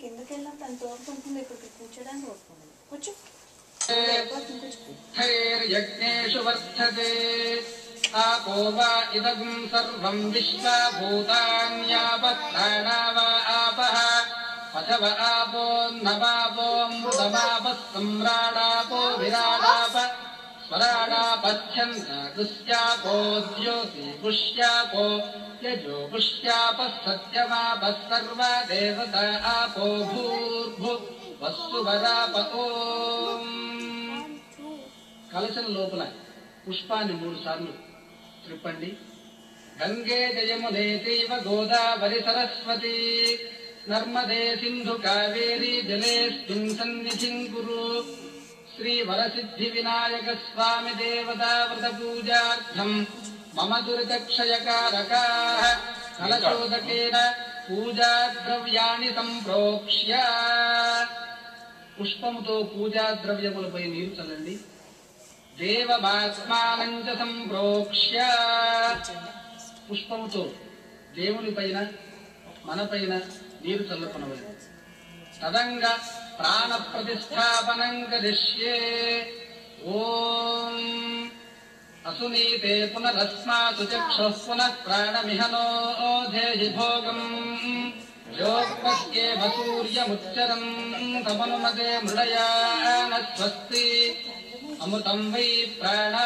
కిందకి వెళ్ళినా తను తోడుకుంటుంది. ఇప్పుడు కూర్చోడానికి ఓడుకుంటుంది. కూర్చో. యజ్ఞేషు వర్ధతే आपो वा इदं सर्वं विश्वभूतान्यापः प्राणा वा आपः पशव आपोऽन्नवापोऽमृतमापः सम्राडापो विराडाप स्वराडापच्छन्दागुस्यापो ज्योतिपुष्यापो यजो पुष्यापः सत्यमापः सर्वा देवता आपो भूर्भुवस्सुवराप ओम् कलशं लोपल पुष्पानि 3 सार्लु त्रिपंडी गंगे जयमुने चैव गोदावरी सरस्वती नर्मदे सिंधु कावेरी जलेऽस्मिन् सन्निधिं कुरु श्री वरसिद्धि विनायक स्वामी देवता व्रत पूजार्थं मम दुरितक्षयकारकाः कलशोदकेन पूजा द्रव्याणि संप्रोक्ष्य पुष्पमुतो पूजा द्रव्यमुलपै नीरु चल्लंడి देवमात्मानं च संप्रोक्ष्य पुष्पमुतो దేవుని పైన మన పైన నీరు చల్లుకొనవలెను తదంగ ప్రాణ ప్రతిష్టాపనం కరిష్యే ఓం అసునీతే పునరస్మాసు చక్షుః పునః ప్రాణమిహనో ఓధేహి భోగం యోగస్యేవ సూర్యముచ్చరం తమనుమతే మృడయాన స్వస్తి अमृतं वै प्राणा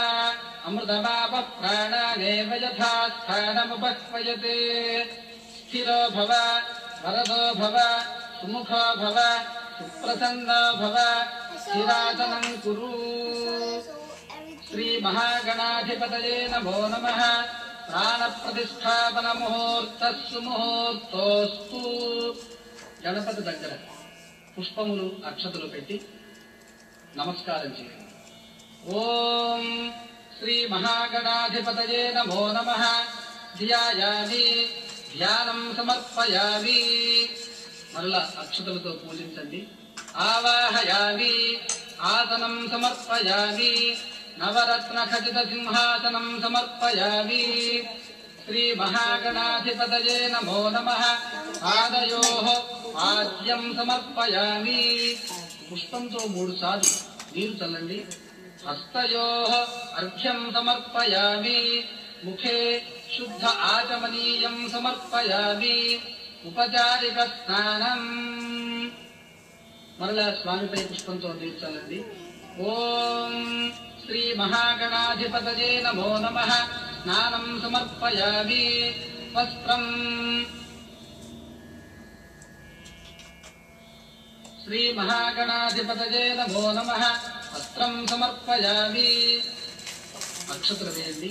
अमृतमापः प्राणानेव यथा स्थानमुपह्वयते स्थिरो भव वरदो भव सुमुखो भव सुप्रसन्नो भव स्थिरासनं कुरु श्रीमहागणाधिपतये नमो नमः प्राणप्रतिष्ठापनमुहूर्तः सुमुहूर्तोऽस्तु गणपति దగ్గర పుష్పములు అక్షతలు పెట్టి నమస్కారం చేయండి ओम श्री महागणाधिपतये नमो नमः ध्यायामि ध्यानं समर्पयामि मरला अक्षतलतो पूजिंचंడి आवाहयामि आसनं समर्पयामि नवरत्न खचित सिंहासनं समर्पयामि श्री महागणाधिपतये नमो नमः पादयोः आद्यं समर्पयामि पुष्पंतो 3 सार्लु नीरु चल्लंడి हस्तयोः अर्घ्यं समर्पयामि मुखे शुद्ध आचमनीयं समर्पयामि उपचारिक स्नानं मरला स्वामीपै पुष्पंतो नीरु चल्लंడి ओम श्री महागणाधिपतये नमो नमः स्नानं समर्पयामि वस्त्रं श्री महागणाधिपतये नमो नमः वस्त्रं समर्पयामि अक्षतलु वेयंడి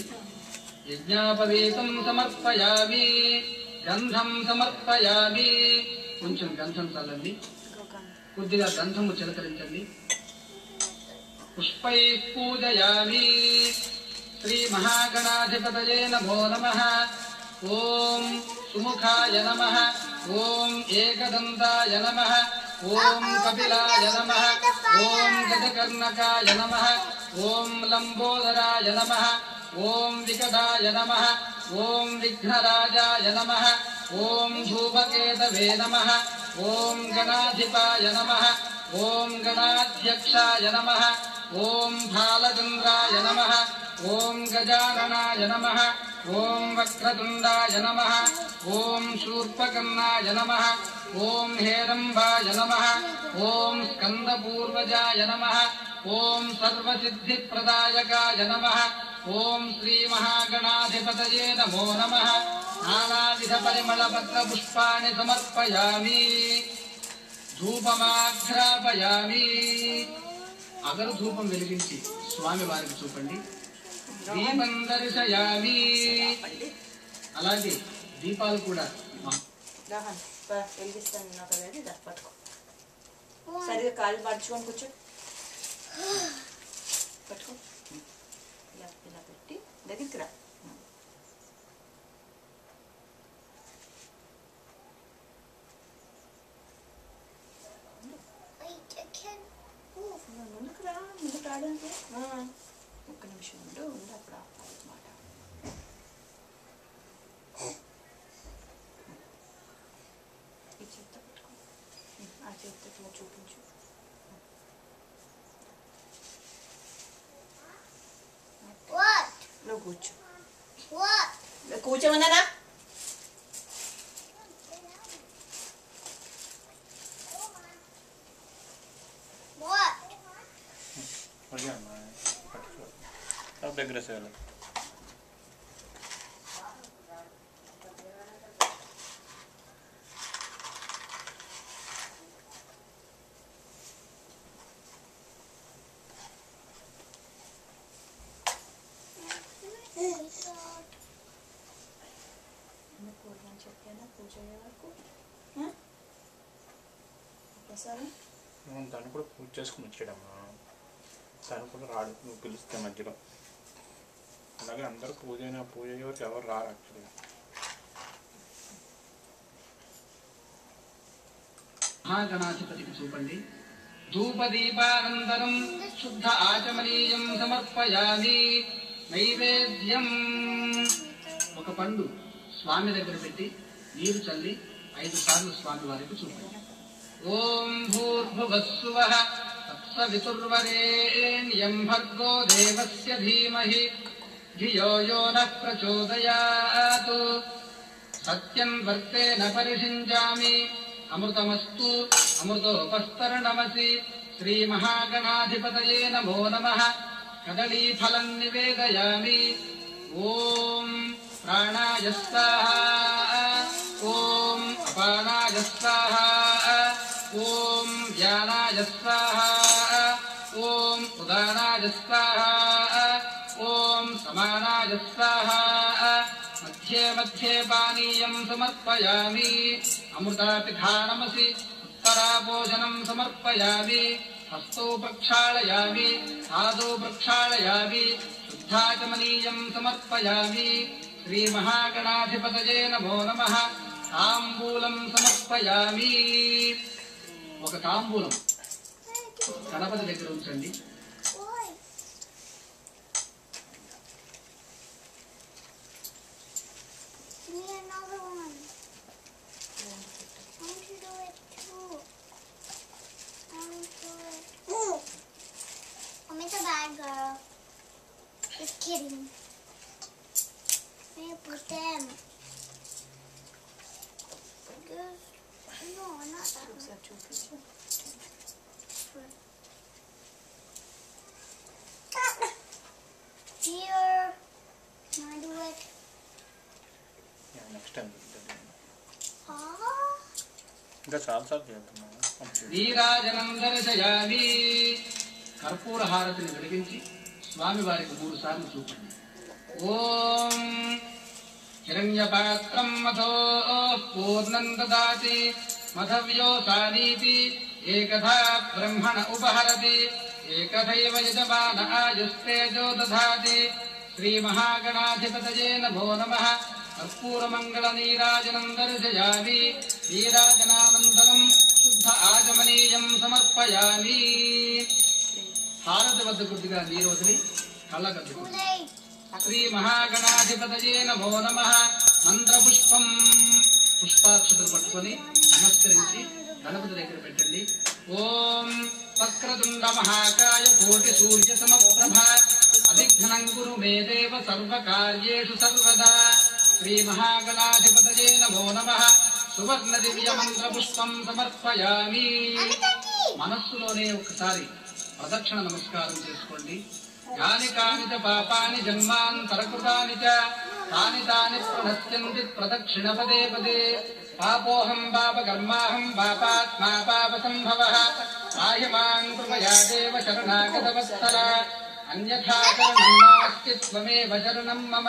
यज्ञापवीतं समर्पयामि गंधं समर्पयामि కొంచెం గంధం చల్లండి కొద్దిగా గంధము చిలకరించండి पुष्पैः पूजयामि श्री महागणाधिपतये नमो नमः ओम सुमुखाय नमः ओम एकदन्ताय नमः ओम कपिलाय नमः ओम गजकर्णकाय नमः ओम लंबोदराय नमः ओम विकटाय नमः ओम विघ्नराजाय नमः ओम धूमकेतवे नमः ओम गणाधिपाय नमः ओम गणाध्यक्षाय नमः ओम भालचंद्राय नमः ओम गजाननाय नमः ओम वक्रतुंडाय नमः ओम शूर्पकर्णाय नमः ओम हेरंबाय नमः ओम स्कंदपूर्वजाय नमः ओम सर्वसिद्धिप्रदायकाय नमः ओम श्री महागणाधिपतये नमो नमः नानाविध परिमलपत्र पुष्पाणि समर्पयामि धूपमाघ्रापयामि अगरु धूपं వెలిగించి స్వామి వారికి చూపండి దీపం దర్శయామి అలాగే దీపాలు కూడా వెలిగిస్తాను నాకు అనేది పట్టుకో సరిగా కాలు పడుచుకొని కూర్చో పట్టుకో ఇలా ఇలా పెట్టి దగ్గరికి రా ముందుకు రా ముందుకు రావడానికి ఒక్క నిమిషం ఉండు అప్పుడు మాట ఈ చెత్త పెట్టుకో చేతిలో చూపించు. నువ్వు కూర్చో. కూర్చోమన్నానా? దగ్గర సేవ చెప్పాను పూజ అయ్యే వరకు. ఒకసారి తను కూడా పూజ చేసుకుని వచ్చాడమ్మా. తను కూడా రాడు, నువ్వు పిలిస్తే మధ్యలో. అలాగే అందరూ పూజ అయ్యే వరకు ఎవరు రారు యాక్చువల్గా. మహాగణాధిపతికి చూపండి. ధూపదీపానంతరం శుద్ధ ఆచమనీయం సమర్పయామి. నైవేద్యం. ఒక పండు స్వామి దగ్గర పెట్టి నీరు చల్లి 5 సార్లు స్వామి వారికి చూపండి. ఓం భూర్భువస్సువః తత్సవితుర్వరేణ్యం భర్గో దేవస్య ధీమహి ధియో యో నః ప్రచోదయాత్. సత్యం వర్తేన పరిషించామి. అమృతమస్తు అమృతోపస్తరణమసి. శ్రీమహాగణాధిపతయే నమో నమః. కదళీఫలం నివేదయామి. ఓం ప్రాణాయ స్వాహా. ఓం అపానాయ స్వాహా. ఓం ధ్యానాయ స్వాహా. ఓం ఉదానాయ స్వాహా. ఓం సమానాయ స్వాహా. మధ్యే మధ్యే పానీయం సమర్పయామి. అమృతాపిధానమసి. ఉత్తరాభోజనం సమర్పయామి. హస్తౌ ప్రక్షాళయామి. పాదౌ ప్రక్షాళయామి. శుద్ధాచమనీయం సమర్పయామి. శ్రీమహాగణాధిపతయే నమో నమః. తాంబూలం సమర్పయామి. ఒక తాంబూలం గణపతి దగ్గర ఉంచండి. Just kidding. Maybe put them. No, not that one. ఒకసారి చూపించు. Here. Can I do it? Next time Ah. ఇంకా చాలాసార్లు చేస్తున్నాను. నీరాజనం దర్శయామి. కర్పూర హారతిని వెలిగించి స్వామి వారికి 3 సార్లు చూపండి. ఓం హిరణ్యపాత్రం మధో పూర్ణం దదాతి. మధవ్యోసానీతి ఏకథా బ్రహ్మణ ఉపహరతి. ఏకథైవ యజమాన ఆయుస్తేజో దధాతి. శ్రీమహాగణాధిపతయే నమో నమః. కర్పూరమంగళ నీరాజనం దర్శయామి. నీరాజనానంతరం శుద్ధ ఆచమనీయం సమర్పయామి. హారతి వద్ద కొద్దిగా నీరు వదిలి కళ్ళకద్దుకు. Too late. శ్రీమహాగణాధిపతయే నమో నమః. మంత్రపుష్పం పుష్పాక్షతలు పట్టుకొని నమస్కరించి గణపతి దగ్గర పెట్టండి. ఓం వక్రతుండ మహాకాయ కోటి సూర్య సమప్రభ. అవిఘ్నం కురు మే దేవ సర్వకార్యేషు సర్వదా. శ్రీమహాగణాధిపతయే నమో నమః. సువర్ణ దివ్య మంత్రపుష్పం సమర్పయామి. మనస్సులోనే ఒకసారి ప్రదక్షిణ నమస్కారం చేసుకోండి. యాని కాని చ పాపాని జన్మాంతరకృతాని చ తాని తాని ప్రణశ్యంతి ప్రదక్షిణ పదే పదే. పాపోహం పాపకర్మాహం పాపాత్మా పాపసంభవః. పాహిమాన్ కృపయా దేవ శరణాగతవత్సల. అన్యథా శరణం నాస్తి త్వమేవ శరణం మమ.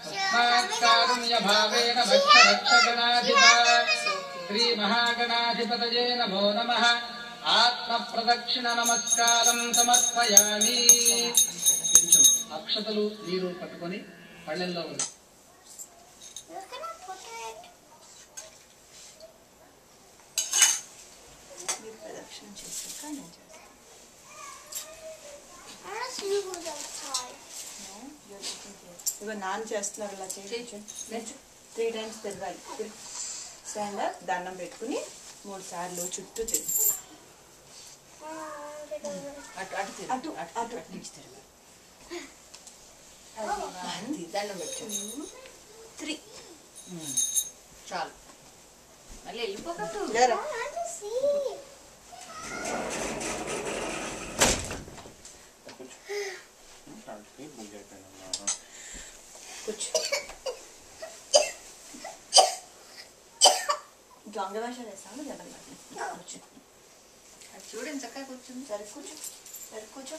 తస్మాత్ కారుణ్యభావేన భక్ష రక్ష గణాధిప. శ్రీమహాగణాధిపతయే నమో నమః. ఆత్మ ప్రదక్షిణ నమస్కారం సమర్పయామి. కొంచెం అక్షతలు నీరు పట్టుకొని పళ్ళెల్లో ఉంది. You're gonna put it. మీరు ప్రదక్షిణ చేశాక నేను చేస్తాను. I want to see who's outside. ఇగో నాన్న చేస్తున్నారు. ఇలా చేసి 3 times తిరగాలి. స్టాండ్ అప్ దండం పెట్టుకుని 3 సార్లు చుట్టూ తిరుగు. అటు అటు తిరుగు. అటు, అటు అటు. అటు నుంచి తిరుగు. అది దండం పెట్టు. 3 చాలు. మళ్ళీ వెళ్ళిపోకట్టు. I want to see. కూర్చో పూజ అయిపోయిందమ్మా. కూర్చో. దొంగ వేషాలు వేస్తాను దెబ్బలు పట్టిన. కూర్చో. అది చూడండి చక్కగా కూర్చుంది. సరే కూర్చో, సరే కూర్చో.